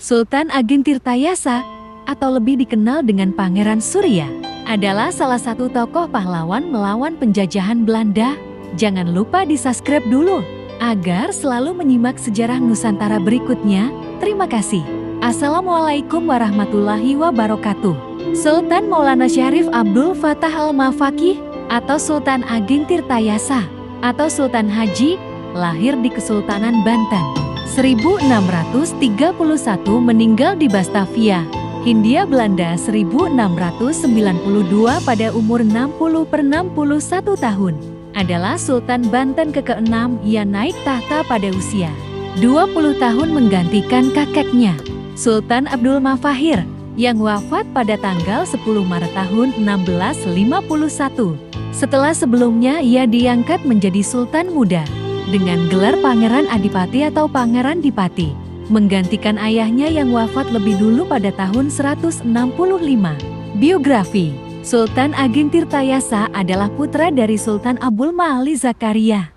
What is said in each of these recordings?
Sultan Ageng Tirtayasa, atau lebih dikenal dengan Pangeran Surya, adalah salah satu tokoh pahlawan melawan penjajahan Belanda. Jangan lupa di-subscribe dulu, agar selalu menyimak sejarah Nusantara berikutnya. Terima kasih. Assalamualaikum warahmatullahi wabarakatuh. Sultan Maulana Syarif Abdul Fattah Al-Mafaqih, atau Sultan Ageng Tirtayasa, atau Sultan Haji, lahir di Kesultanan Banten. 1631 meninggal di Batavia, Hindia Belanda 1692 pada umur 60/61 tahun. Adalah Sultan Banten ke-6 yang naik tahta pada usia 20 tahun menggantikan kakeknya, Sultan Abdul Mafahir, yang wafat pada tanggal 10 Maret tahun 1651. Setelah sebelumnya ia diangkat menjadi Sultan Muda dengan gelar Pangeran Adipati atau Pangeran Dipati, menggantikan ayahnya yang wafat lebih dulu pada tahun 165. Biografi: Sultan Ageng Tirtayasa adalah putra dari Sultan Abul Ma'ali Zakaria,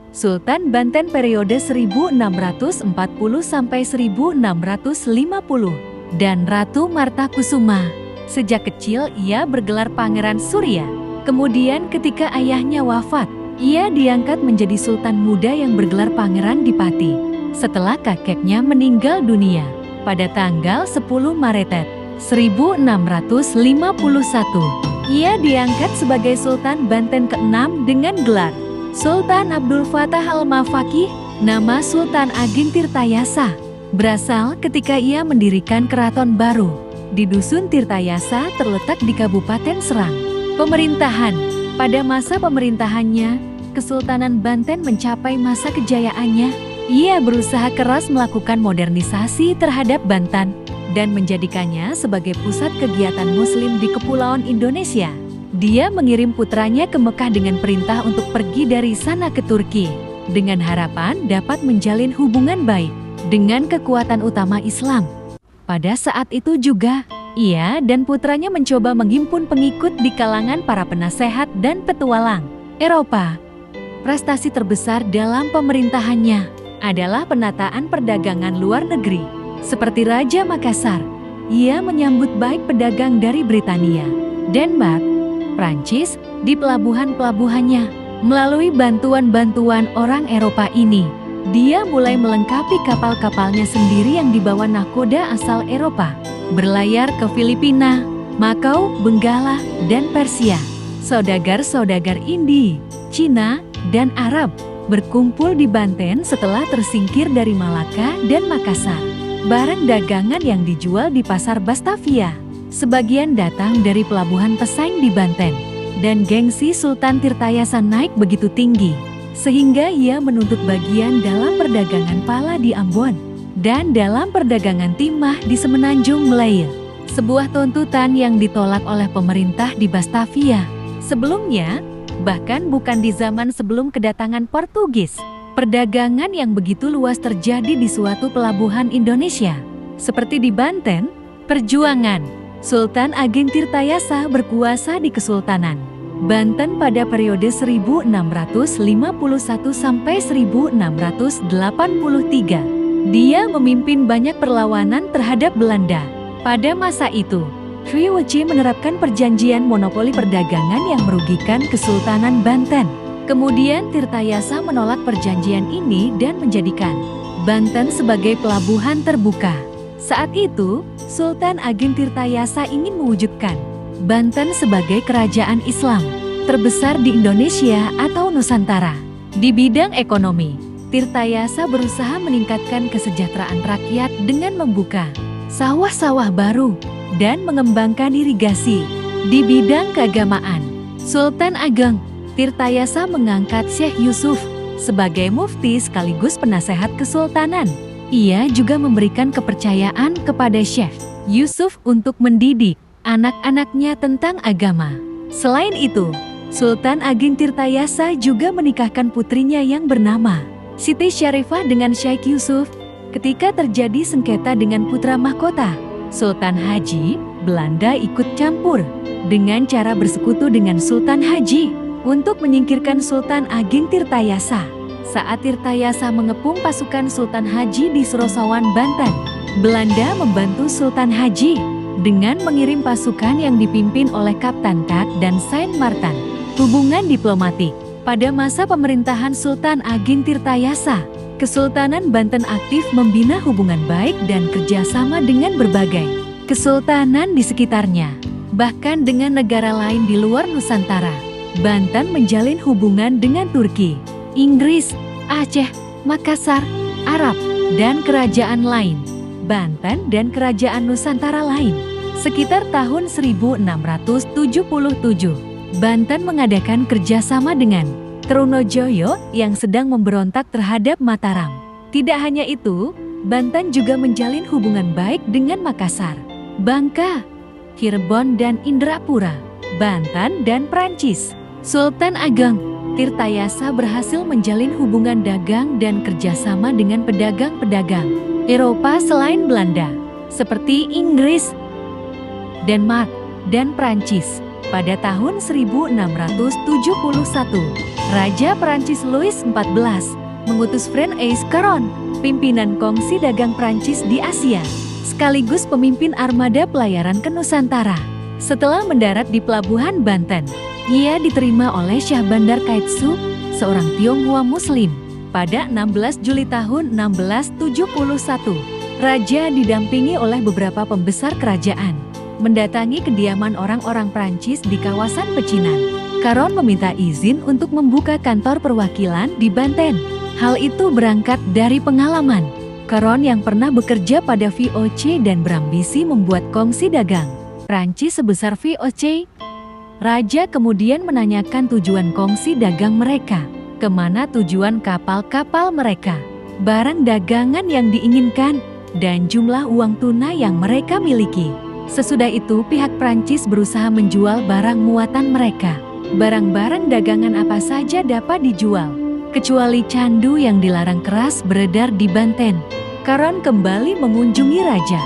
Sultan Banten periode 1640 sampai 1650, dan Ratu Marta Kusuma. Sejak kecil ia bergelar Pangeran Surya. Kemudian ketika ayahnya wafat, ia diangkat menjadi Sultan Muda yang bergelar Pangeran Dipati setelah kakeknya meninggal dunia pada tanggal 10 Maret 1651. Ia diangkat sebagai Sultan Banten ke-6 dengan gelar Sultan Abdul Fattah Al-Mafaqih. Nama Sultan Ageng Tirtayasa berasal ketika ia mendirikan keraton baru di Dusun Tirtayasa terletak di Kabupaten Serang. Pemerintahan: pada masa pemerintahannya, Kesultanan Banten mencapai masa kejayaannya. Ia berusaha keras melakukan modernisasi terhadap Banten dan menjadikannya sebagai pusat kegiatan Muslim di Kepulauan Indonesia. Dia mengirim putranya ke Mekah dengan perintah untuk pergi dari sana ke Turki, dengan harapan dapat menjalin hubungan baik dengan kekuatan utama Islam. Pada saat itu juga, ia dan putranya mencoba menghimpun pengikut di kalangan para penasehat dan petualang Eropa. Prestasi terbesar dalam pemerintahannya adalah penataan perdagangan luar negeri. Seperti Raja Makassar, ia menyambut baik pedagang dari Britania, Denmark, Prancis di pelabuhan-pelabuhannya. Melalui bantuan-bantuan orang Eropa ini, dia mulai melengkapi kapal-kapalnya sendiri yang dibawa nahkoda asal Eropa, berlayar ke Filipina, Makau, Benggala, dan Persia. Saudagar-saudagar Indi, Cina, dan Arab berkumpul di Banten setelah tersingkir dari Malaka dan Makassar. Barang dagangan yang dijual di pasar Batavia sebagian datang dari pelabuhan pesaing di Banten, dan gengsi Sultan Tirtayasa naik begitu tinggi sehingga ia menuntut bagian dalam perdagangan pala di Ambon dan dalam perdagangan timah di Semenanjung Malaya. Sebuah tuntutan yang ditolak oleh pemerintah di Batavia. Sebelumnya, bahkan bukan di zaman sebelum kedatangan Portugis, perdagangan yang begitu luas terjadi di suatu pelabuhan Indonesia. Seperti di Banten, perjuangan Sultan Ageng Tirtayasa berkuasa di Kesultanan Banten pada periode 1651 sampai 1683. Dia memimpin banyak perlawanan terhadap Belanda. Pada masa itu, Sriwijaya menerapkan perjanjian monopoli perdagangan yang merugikan Kesultanan Banten. Kemudian Tirtayasa menolak perjanjian ini dan menjadikan Banten sebagai pelabuhan terbuka. Saat itu, Sultan Ageng Tirtayasa ingin mewujudkan Banten sebagai kerajaan Islam terbesar di Indonesia atau Nusantara. Di bidang ekonomi, Tirtayasa berusaha meningkatkan kesejahteraan rakyat dengan membuka sawah-sawah baru dan mengembangkan irigasi. Di bidang keagamaan, Sultan Ageng Tirtayasa mengangkat Syekh Yusuf sebagai mufti sekaligus penasehat kesultanan. Ia juga memberikan kepercayaan kepada Syekh Yusuf untuk mendidik anak-anaknya tentang agama. Selain itu, Sultan Ageng Tirtayasa juga menikahkan putrinya yang bernama Siti Syarifah dengan Syekh Yusuf. Ketika terjadi sengketa dengan putra mahkota Sultan Haji, Belanda ikut campur dengan cara bersekutu dengan Sultan Haji untuk menyingkirkan Sultan Ageng Tirtayasa. Saat Tirtayasa mengepung pasukan Sultan Haji di Surosawan, Banten, Belanda membantu Sultan Haji dengan mengirim pasukan yang dipimpin oleh Kapten Kak dan Saint Martin. Hubungan diplomatik. Pada masa pemerintahan Sultan Ageng Tirtayasa, Kesultanan Banten aktif membina hubungan baik dan kerjasama dengan berbagai kesultanan di sekitarnya. Bahkan dengan negara lain di luar Nusantara. Banten menjalin hubungan dengan Turki, Inggris, Aceh, Makassar, Arab, dan kerajaan lain. Banten dan kerajaan Nusantara lain. Sekitar tahun 1677, Banten mengadakan kerjasama dengan Trunojoyo yang sedang memberontak terhadap Mataram. Tidak hanya itu, Banten juga menjalin hubungan baik dengan Makassar, Bangka, Cirebon dan Indrapura, Banten dan Prancis. Sultan Ageng Tirtayasa berhasil menjalin hubungan dagang dan kerjasama dengan pedagang-pedagang Eropa selain Belanda, seperti Inggris, Denmark, dan Prancis. Pada tahun 1671, Raja Prancis Louis XIV mengutus François Caron, pimpinan kongsi dagang Prancis di Asia, sekaligus pemimpin armada pelayaran ke Nusantara. Setelah mendarat di pelabuhan Banten, ia diterima oleh Syah Bandar Kaitsu, seorang Tionghoa Muslim. Pada 16 Juli tahun 1671, Raja didampingi oleh beberapa pembesar kerajaan mendatangi kediaman orang-orang Prancis di kawasan Pecinan. Caron meminta izin untuk membuka kantor perwakilan di Banten. Hal itu berangkat dari pengalaman Caron yang pernah bekerja pada VOC dan berambisi membuat kongsi dagang Prancis sebesar VOC. Raja kemudian menanyakan tujuan kongsi dagang mereka, kemana tujuan kapal-kapal mereka, barang dagangan yang diinginkan, dan jumlah uang tunai yang mereka miliki. Sesudah itu pihak Prancis berusaha menjual barang muatan mereka. Barang-barang dagangan apa saja dapat dijual, kecuali candu yang dilarang keras beredar di Banten. Caron kembali mengunjungi Raja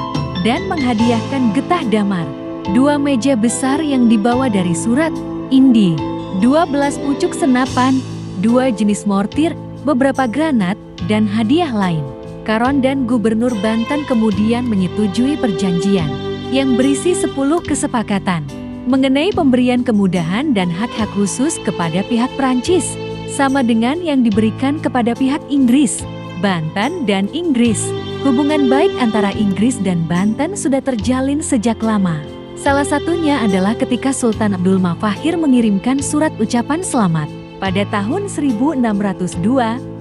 dan menghadiahkan getah damar, 2 meja besar yang dibawa dari Surat, Indi, 12 pucuk senapan, 2 jenis mortir, beberapa granat, dan hadiah lain. Caron dan Gubernur Banten kemudian menyetujui perjanjian yang berisi 10 kesepakatan mengenai pemberian kemudahan dan hak-hak khusus kepada pihak Prancis, sama dengan yang diberikan kepada pihak Inggris. Banten dan Inggris. Hubungan baik antara Inggris dan Banten sudah terjalin sejak lama. Salah satunya adalah ketika Sultan Abdul Mafahir mengirimkan surat ucapan selamat pada tahun 1602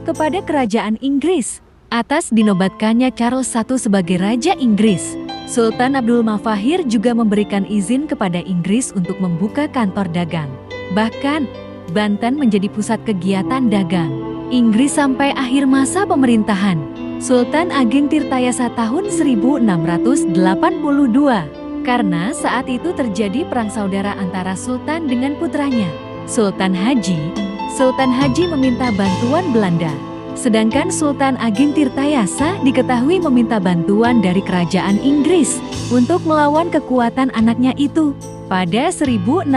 kepada kerajaan Inggris atas dinobatkannya Charles I sebagai Raja Inggris. Sultan Abdul Mafahir juga memberikan izin kepada Inggris untuk membuka kantor dagang. Bahkan, Banten menjadi pusat kegiatan dagang Inggris sampai akhir masa pemerintahan Sultan Ageng Tirtayasa tahun 1682. Karena saat itu terjadi perang saudara antara Sultan dengan putranya, Sultan Haji. Sultan Haji meminta bantuan Belanda. Sedangkan Sultan Ageng Tirtayasa diketahui meminta bantuan dari kerajaan Inggris untuk melawan kekuatan anaknya itu. Pada 1681,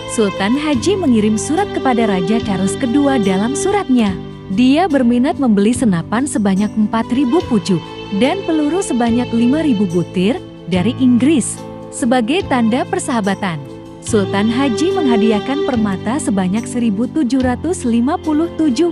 Sultan Haji mengirim surat kepada Raja Charles II. Dalam suratnya, dia berminat membeli senapan sebanyak 4.000 pucuk dan peluru sebanyak 5.000 butir dari Inggris sebagai tanda persahabatan. Sultan Haji menghadiahkan permata sebanyak 1.757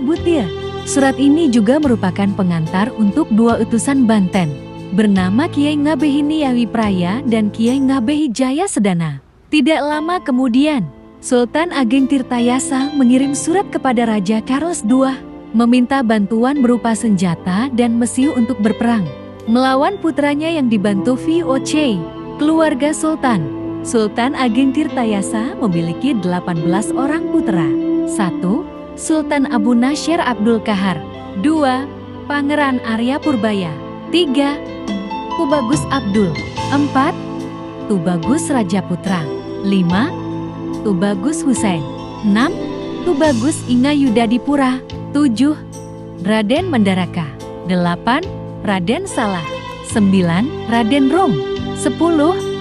butir. Surat ini juga merupakan pengantar untuk 2 utusan Banten, bernama Kiai Ngabehi Yawi Praya dan Kiai Ngabehi Jaya Sedana. Tidak lama kemudian, Sultan Ageng Tirtayasa mengirim surat kepada Raja Charles II, meminta bantuan berupa senjata dan mesiu untuk berperang melawan putranya yang dibantu VOC. Keluarga Sultan Ageng Tirtayasa memiliki 18 orang putra. 1. Sultan Abu Nasyir Abdul Kahar. 2. Pangeran Arya Purbaya. 3. Tubagus Abdul. 4. Tubagus Raja Putra. 5. Tubagus Husain. 6. Tubagus Inga Yudadipura. 7. Raden Mandaraka. 8. Raden Salah. 9. Raden Rom. 10.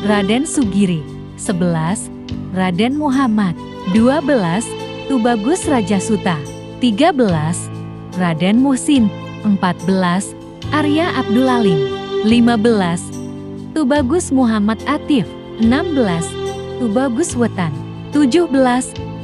Raden Sugiri. 11. Raden Muhammad. 12. Tubagus Raja Suta. 13. Raden Muhsin. 14. Arya Abdul Alim. 15. Tubagus Muhammad Atif. 16. Tubagus Wetan. 17.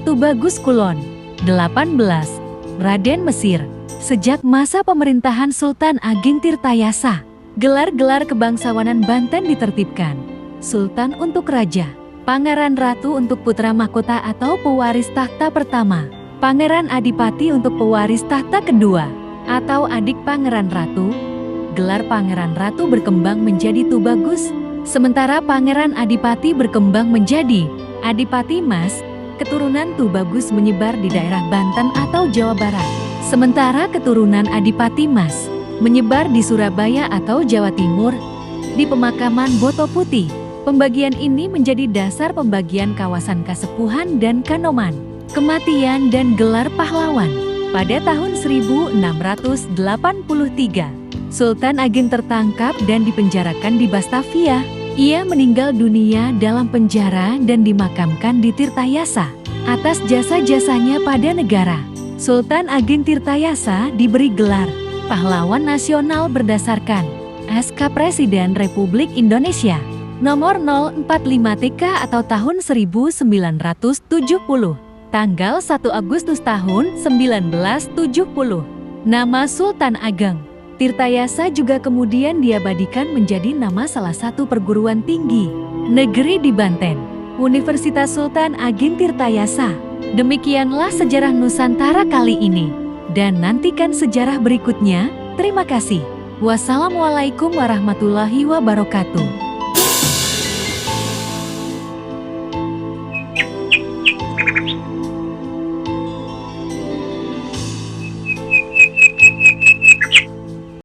Tubagus Kulon. 18. Raden Mesir. Sejak masa pemerintahan Sultan Ageng Tirtayasa, gelar-gelar kebangsawanan Banten ditertibkan. Sultan untuk raja, Pangeran Ratu untuk putra mahkota atau pewaris tahta pertama, Pangeran Adipati untuk pewaris tahta kedua, atau adik Pangeran Ratu. Gelar Pangeran Ratu berkembang menjadi Tubagus, sementara Pangeran Adipati berkembang menjadi Adipati Mas. Keturunan Tubagus menyebar di daerah Banten atau Jawa Barat, sementara keturunan Adipati Mas menyebar di Surabaya atau Jawa Timur, di pemakaman Boto Putih. Pembagian ini menjadi dasar pembagian kawasan Kasepuhan dan Kanoman, kematian dan gelar pahlawan. Pada tahun 1683, Sultan Ageng tertangkap dan dipenjarakan di Batavia. Ia meninggal dunia dalam penjara dan dimakamkan di Tirtayasa. Atas jasa-jasanya pada negara, Sultan Ageng Tirtayasa diberi gelar Pahlawan Nasional berdasarkan SK Presiden Republik Indonesia nomor 045 TK atau tahun 1970, tanggal 1 Agustus tahun 1970. Nama Sultan Ageng Tirtayasa juga kemudian diabadikan menjadi nama salah satu perguruan tinggi negeri di Banten, Universitas Sultan Ageng Tirtayasa. Demikianlah sejarah Nusantara kali ini, dan nantikan sejarah berikutnya. Terima kasih. Wassalamualaikum warahmatullahi wabarakatuh.